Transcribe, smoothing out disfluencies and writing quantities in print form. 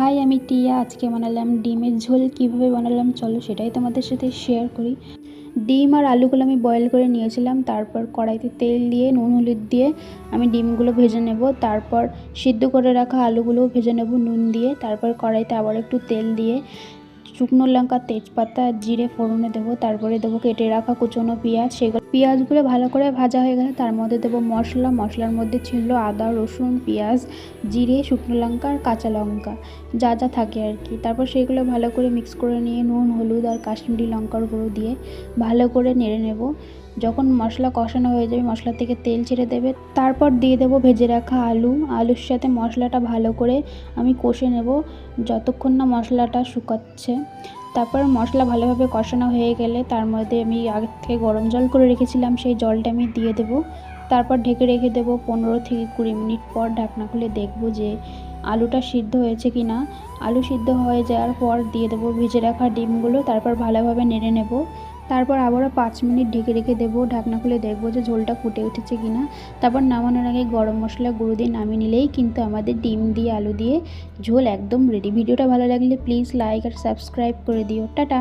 High, আমি টিয়া। আজকে বানালাম ডিমের ঝোল। কিভাবে বানালাম চলো সেটাই তোমাদের সাথে শেয়ার করি। ডিম আর আলুগুলো আমি বয়েল করে নিয়েছিলাম। তারপর কড়াইতে তেল দিয়ে নুন হলুদ দিয়ে আমি ডিমগুলো ভেজে নেব। তারপর সিদ্ধ করে রাখা আলুগুলোও ভেজে নেব নুন দিয়ে। তারপর কড়াইতে আবার একটু তেল দিয়ে শুকনো লঙ্কা, তেজপাতা, জিরে ফোড়নে দেবো। তারপরে দেবো কেটে রাখা কুচনো পেঁয়াজ। সেগুলো পেঁয়াজগুলো ভালো করে ভাজা হয়ে গেলে তার মধ্যে দেবো মশলা। মশলার মধ্যে ছিল আদা, রসুন, পেঁয়াজ, জিরে, শুকনো লঙ্কা আর কাঁচা লঙ্কা, যা যা থাকে আর কি। তারপর সেগুলো ভালো করে মিক্স করে নিয়ে নুন, হলুদ আর কাশ্মীরি লঙ্কার গুঁড়ো দিয়ে ভালো করে নেড়ে নেব। যখন মশলা কষানো হয়ে যাবে, মশলা থেকে তেল ছেড়ে দেবে, তারপর দিয়ে দেবো ভেজে রাখা আলু। আলুর সাথে মশলাটা ভালো করে আমি কষে নেব যতক্ষণ না মশলাটা শুকাচ্ছে। তারপর মশলা ভালোভাবে কষানো হয়ে গেলে তার মধ্যে আমি আগে থেকে গরম জল করে রেখেছিলাম, সেই জলটা আমি দিয়ে দেবো। তারপর ঢেকে রেখে দেবো 15 থেকে 20 মিনিট পর ঢাকনা খুলে দেখব যে আলুটা সিদ্ধ হয়েছে কি না। আলু সিদ্ধ হয়ে যাওয়ার পর দিয়ে দেবো ভেজে রাখা ডিমগুলো। তারপর ভালোভাবে নেড়ে নেব। তারপর আবারও 5 মিনিট ঢেকে রেখে দেবো। ঢাকনা খুলে দেখবো যে ঝোলটা ফুটে উঠেছে কি না। তারপর নামানোর আগে গরম মশলা গুঁড়ো দিয়ে নামিয়ে নিলেই কিন্তু আমাদের ডিম দিয়ে আলু দিয়ে ঝোল একদম রেডি। ভিডিওটা ভালো লাগলে প্লিজ লাইক আর সাবস্ক্রাইব করে দিও। টাটা।